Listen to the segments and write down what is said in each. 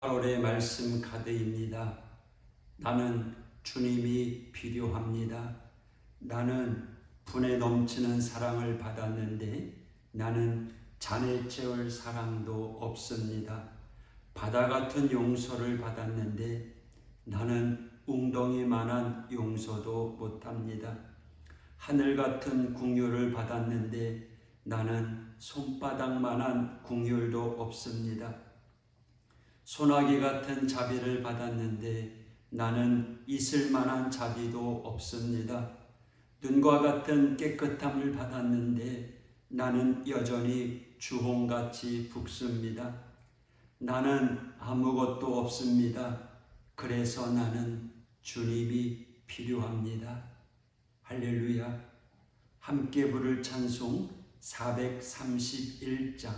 8월의 말씀 카드입니다. 나는 주님이 필요합니다. 나는 분에 넘치는 사랑을 받았는데 나는 잔에 채울 사랑도 없습니다. 바다 같은 용서를 받았는데 나는 웅덩이만한 용서도 못합니다. 하늘 같은 긍휼을 받았는데 나는 손바닥만한 긍휼도 없습니다. 소나기 같은 자비를 받았는데 나는 있을 만한 자비도 없습니다. 눈과 같은 깨끗함을 받았는데 나는 여전히 주홍같이 붉습니다. 나는 아무것도 없습니다. 그래서 나는 주님이 필요합니다. 할렐루야. 함께 부를 찬송 431장.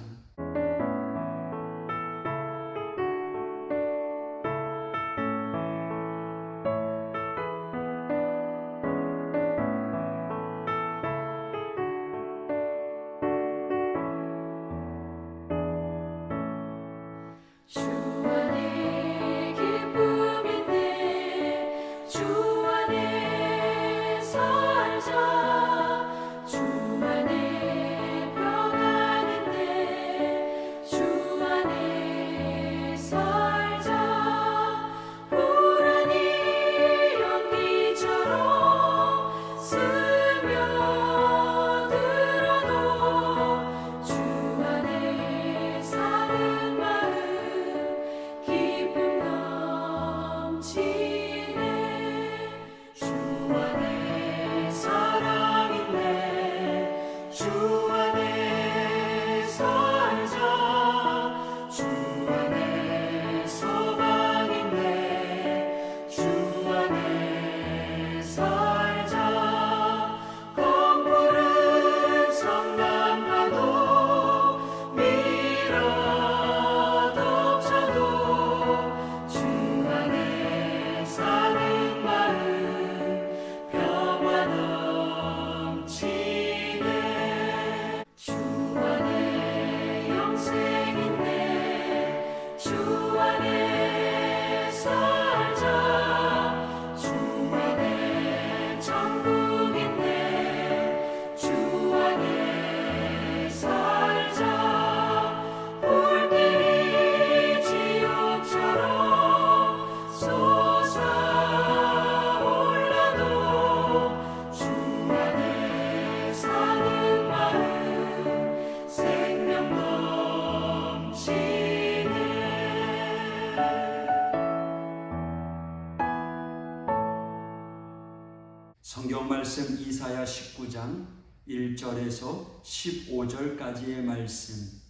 성경 말씀 이사야 19장 1절에서 15절까지의 말씀.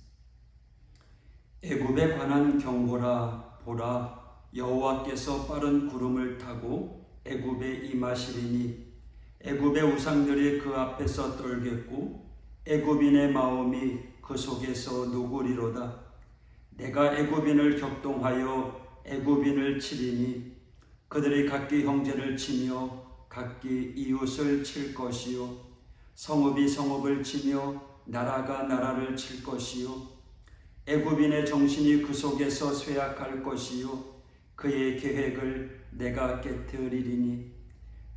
애굽에 관한 경고라. 보라, 여호와께서 빠른 구름을 타고 애굽에 임하시리니 애굽의 우상들이 그 앞에서 떨겠고 애굽인의 마음이 그 속에서 누구리로다. 내가 애굽인을 격동하여 애굽인을 치리니 그들이 각기 형제를 치며 각기 이웃을 칠 것이요, 성읍이 성읍을 치며 나라가 나라를 칠 것이요, 애굽인의 정신이 그 속에서 쇠약할 것이요, 그의 계획을 내가 깨트리리니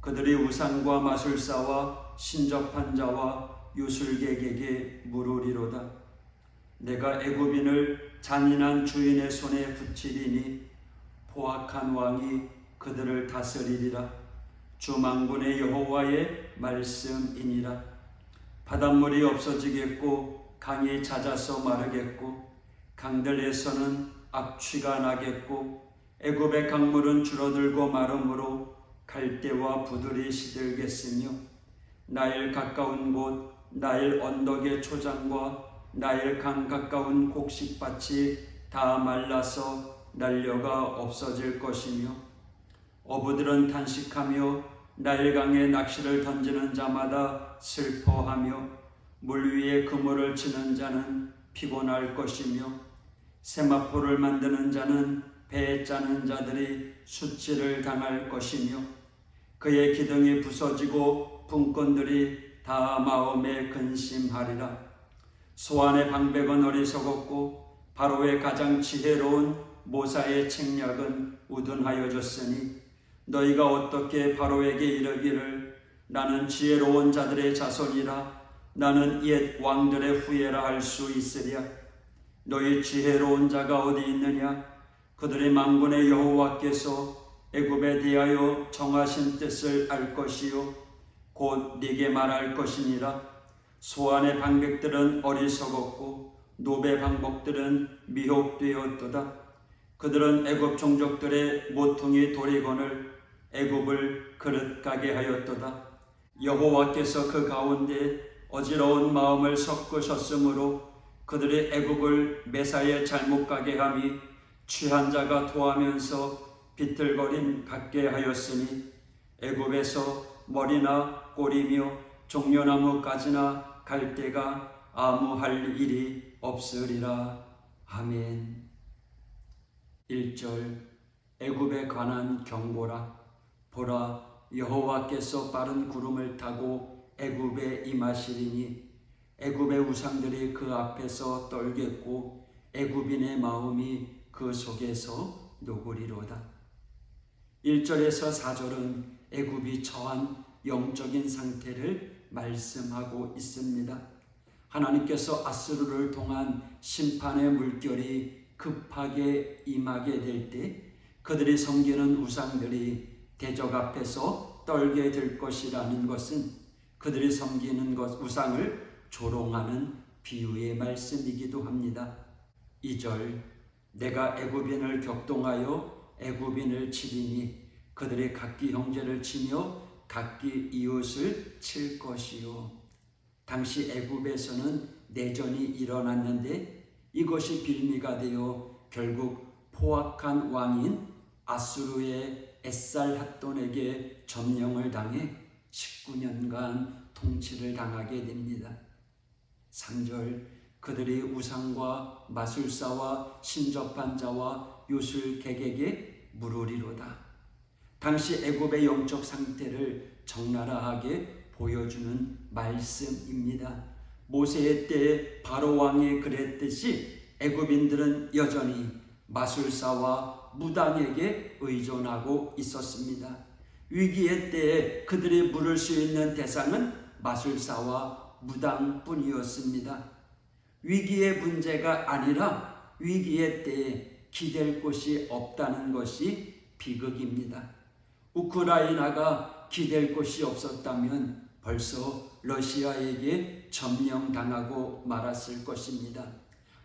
그들이 우상과 마술사와 신접한 자와 유술객에게 물으리로다. 내가 애굽인을 잔인한 주인의 손에 붙이리니 포악한 왕이 그들을 다스리리라. 주 만군의 여호와의 말씀이니라. 바닷물이 없어지겠고 강이 잦아서 마르겠고 강들에서는 악취가 나겠고 애굽의 강물은 줄어들고 마름으로 갈대와 부들이 시들겠으며 나일 가까운 곳 나일 언덕의 초장과 나일 강 가까운 곡식밭이 다 말라서 난려가 없어질 것이며 어부들은 탄식하며 나일강에 낚시를 던지는 자마다 슬퍼하며 물 위에 그물을 치는 자는 피곤할 것이며 세마포를 만드는 자는 배 짜는 자들이 수치를 당할 것이며 그의 기둥이 부서지고 분권들이 다 마음에 근심하리라. 소환의 방백은 어리석었고 바로의 가장 지혜로운 모사의 책략은 우둔하여졌으니 너희가 어떻게 바로에게 이르기를 나는 지혜로운 자들의 자손이라 나는 옛 왕들의 후예라 할 수 있으랴. 너희 지혜로운 자가 어디 있느냐? 그들의 만군의 여호와께서 애굽에 대하여 정하신 뜻을 알 것이요 곧 네게 말할 것이니라. 소안의 방백들은 어리석었고 노베 방복들은 미혹되었도다. 그들은 애굽 종족들의 모퉁이 도리건을 애굽을 그릇 가게 하였도다. 여호와께서 그 가운데 어지러운 마음을 섞으셨으므로 그들의 애굽을 매사에 잘못 가게 함이 취한 자가 토하면서 비틀거림 같게 하였으니 애굽에서 머리나 꼬리며 종려나무까지나 갈 데가 아무 할 일이 없으리라. 아멘. 1절 애굽에 관한 경고라. 보라, 여호와께서 빠른 구름을 타고 애굽에 임하시리니 애굽의 우상들이 그 앞에서 떨겠고 애굽인의 마음이 그 속에서 녹으리로다. 1절에서 4절은 애굽이 처한 영적인 상태를 말씀하고 있습니다. 하나님께서 아수르를 통한 심판의 물결이 급하게 임하게 될 때 그들이 섬기는 우상들이 대적 앞에서 떨게 될 것이라는 것은 그들이 섬기는 우상을 조롱하는 비유의 말씀이기도 합니다. 2절 내가 애굽인을 격동하여 애굽인을 치리니 그들이 각기 형제를 치며 각기 이웃을 칠 것이요. 당시 애굽에서는 내전이 일어났는데 이것이 빌미가 되어 결국 포악한 왕인 아수르의 에살핫돈에게 점령을 당해 19년간 통치를 당하게 됩니다. 3절 그들이 우상과 마술사와 신접한 자와 요술객에게 물으리로다. 당시 애굽의 영적 상태를 적나라하게 보여주는 말씀입니다. 모세의 때에 바로 왕이 그랬듯이 애굽인들은 여전히 마술사와 무당에게 의존하고 있었습니다. 위기의 때에 그들이 물을 수 있는 대상은 마술사와 무당뿐이었습니다. 위기의 문제가 아니라 위기의 때에 기댈 곳이 없다는 것이 비극입니다. 우크라이나가 기댈 곳이 없었다면 벌써 러시아에게 점령당하고 말았을 것입니다.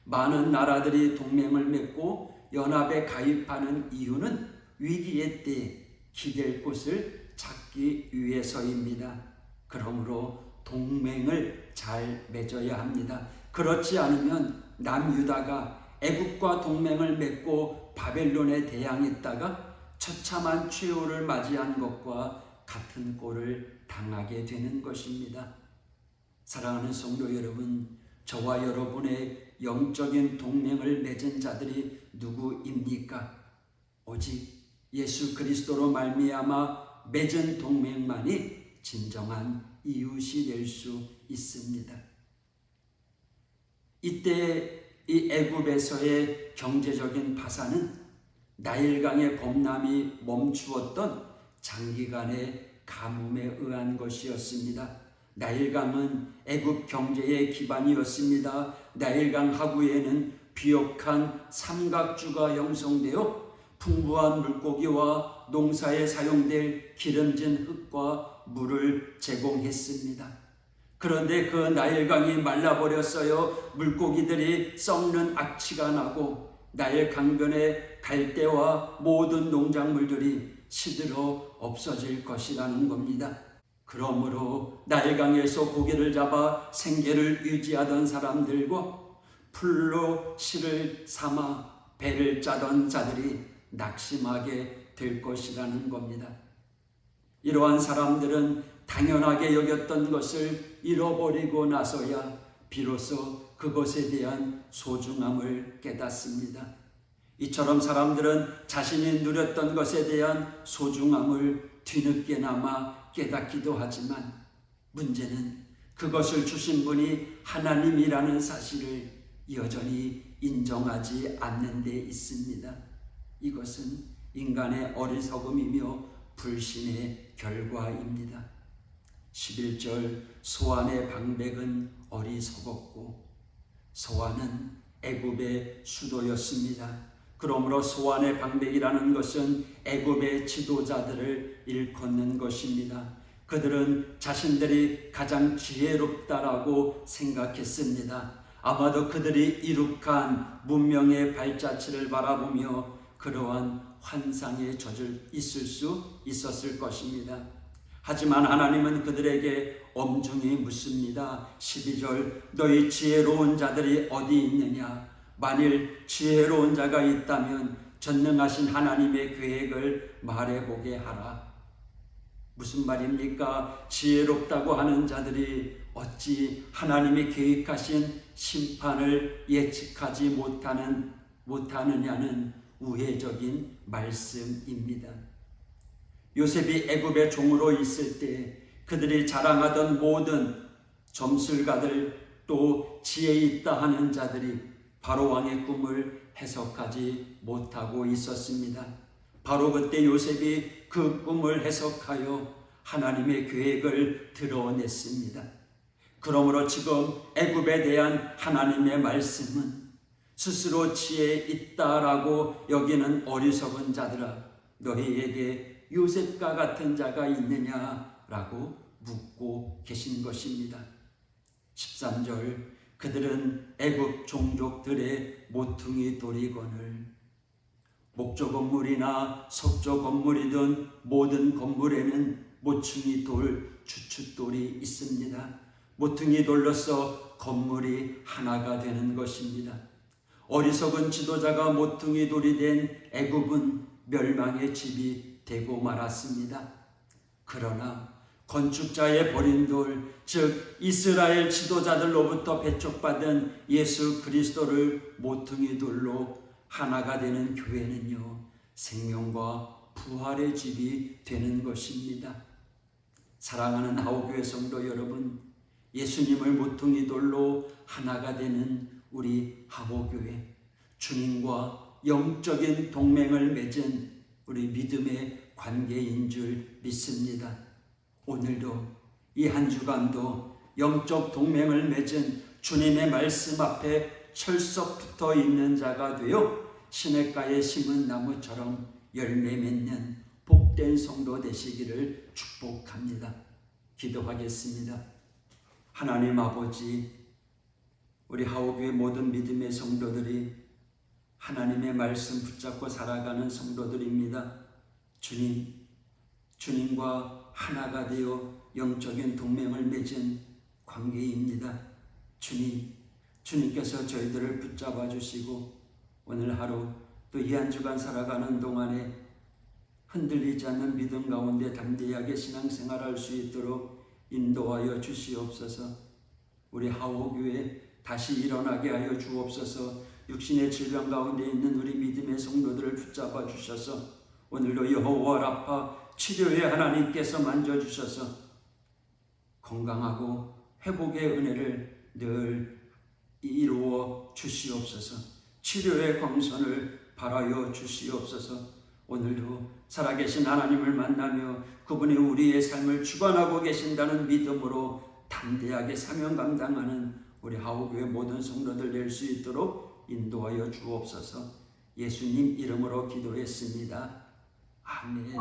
많은 나라들이 동맹을 맺고 연합에 가입하는 이유는 위기의 때에 기댈 곳을 찾기 위해서입니다. 그러므로 동맹을 잘 맺어야 합니다. 그렇지 않으면 남유다가 애굽과 동맹을 맺고 바벨론에 대항했다가 처참한 최후를 맞이한 것과 같은 꼴을 당하게 되는 것입니다. 사랑하는 성도 여러분, 저와 여러분의 영적인 동맹을 맺은 자들이 누구입니까? 오직 예수 그리스도로 말미암아 맺은 동맹만이 진정한 이웃이 될 수 있습니다. 이때 이 애굽에서의 경제적인 파산은 나일강의 범람이 멈추었던 장기간의 가뭄에 의한 것이었습니다. 나일강은 애굽 경제의 기반이었습니다. 나일강 하구에는 비옥한 삼각주가 형성되어 풍부한 물고기와 농사에 사용될 기름진 흙과 물을 제공했습니다. 그런데 그 나일강이 말라버렸어요. 물고기들이 썩는 악취가 나고 나일 강변의 갈대와 모든 농작물들이 시들어 없어질 것이라는 겁니다. 그러므로 나일강에서 고기를 잡아 생계를 유지하던 사람들과 풀로 실을 삼아 배를 짜던 자들이 낙심하게 될 것이라는 겁니다. 이러한 사람들은 당연하게 여겼던 것을 잃어버리고 나서야 비로소 그것에 대한 소중함을 깨닫습니다. 이처럼 사람들은 자신이 누렸던 것에 대한 소중함을 뒤늦게나마 깨닫기도 하지만 문제는 그것을 주신 분이 하나님이라는 사실을 여전히 인정하지 않는 데 있습니다. 이것은 인간의 어리석음이며 불신의 결과입니다. 11절 소안의 방백은 어리석었고 소안은 애굽의 수도였습니다. 그러므로 소안의 방백이라는 것은 애굽의 지도자들을 일컫는 것입니다. 그들은 자신들이 가장 지혜롭다라고 생각했습니다. 아마도 그들이 이룩한 문명의 발자취를 바라보며 그러한 환상에 젖어 있을 수 있었을 것입니다. 하지만 하나님은 그들에게 엄중히 묻습니다. 12절 너희 지혜로운 자들이 어디 있느냐? 만일 지혜로운 자가 있다면 전능하신 하나님의 계획을 말해보게 하라. 무슨 말입니까? 지혜롭다고 하는 자들이 어찌 하나님이 계획하신 심판을 예측하지 못하느냐는 우회적인 말씀입니다. 요셉이 애굽의 종으로 있을 때 그들이 자랑하던 모든 점술가들 또 지혜 있다 하는 자들이 바로 왕의 꿈을 해석하지 못하고 있었습니다. 바로 그때 요셉이 그 꿈을 해석하여 하나님의 계획을 드러냈습니다. 그러므로 지금 애굽에 대한 하나님의 말씀은 스스로 지혜 있다라고 여기는 어리석은 자들아, 너희에게 요셉과 같은 자가 있느냐라고 묻고 계신 것입니다. 13절 그들은 애굽 종족들의 모퉁이 돌이건을 목조 건물이나 석조 건물이든 모든 건물에는 모퉁이 돌, 주춧돌이 있습니다. 모퉁이 돌로서 건물이 하나가 되는 것입니다. 어리석은 지도자가 모퉁이 돌이 된 애굽은 멸망의 집이 되고 말았습니다. 그러나 건축자의 버린 돌, 즉 이스라엘 지도자들로부터 배척받은 예수 그리스도를 모퉁이 돌로 하나가 되는 교회는요, 생명과 부활의 집이 되는 것입니다. 사랑하는 하오교회 성도 여러분, 예수님을 모퉁이 돌로 하나가 되는 우리 하오교회, 주님과 영적인 동맹을 맺은 우리 믿음의 관계인 줄 믿습니다. 오늘도 이 한 주간도 영적 동맹을 맺은 주님의 말씀 앞에 철석 붙어 있는 자가 되어 시냇가에 심은 나무처럼 열매 맺는 복된 성도 되시기를 축복합니다. 기도하겠습니다. 하나님 아버지, 우리 하오교회 모든 믿음의 성도들이 하나님의 말씀 붙잡고 살아가는 성도들입니다. 주님과 하나가 되어 영적인 동맹을 맺은 관계입니다. 주님께서 저희들을 붙잡아 주시고 오늘 하루 또 이 한 주간 살아가는 동안에 흔들리지 않는 믿음 가운데 담대하게 신앙생활할 수 있도록 인도하여 주시옵소서. 우리 하오교회 다시 일어나게 하여 주옵소서. 육신의 질병 가운데 있는 우리 믿음의 성도들을 붙잡아 주셔서 오늘도 여호와 라파 치료의 하나님께서 만져주셔서 건강하고 회복의 은혜를 늘 이루어 주시옵소서. 치료의 광선을 발하여 주시옵소서. 오늘도 살아계신 하나님을 만나며 그분이 우리의 삶을 주관하고 계신다는 믿음으로 담대하게 사명 감당하는 우리 하오교회 모든 성도들 될 수 있도록 인도하여 주옵소서. 예수님 이름으로 기도했습니다. 아멘.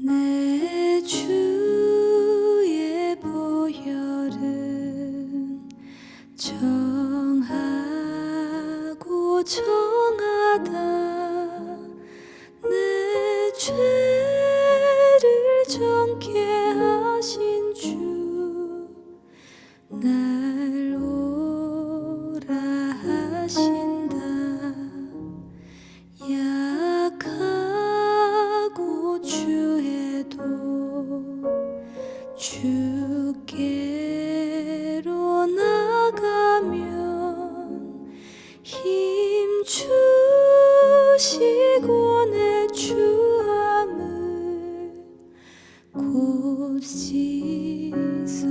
내 주의 보혈은 저 씻어주시네.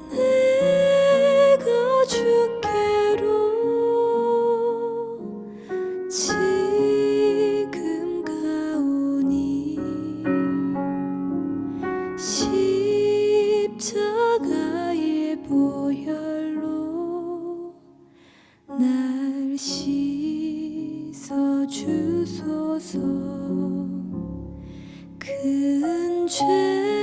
내가 주께로 지금 가오니 십자가의 보혈로 날 씻어주소서. 큰 죄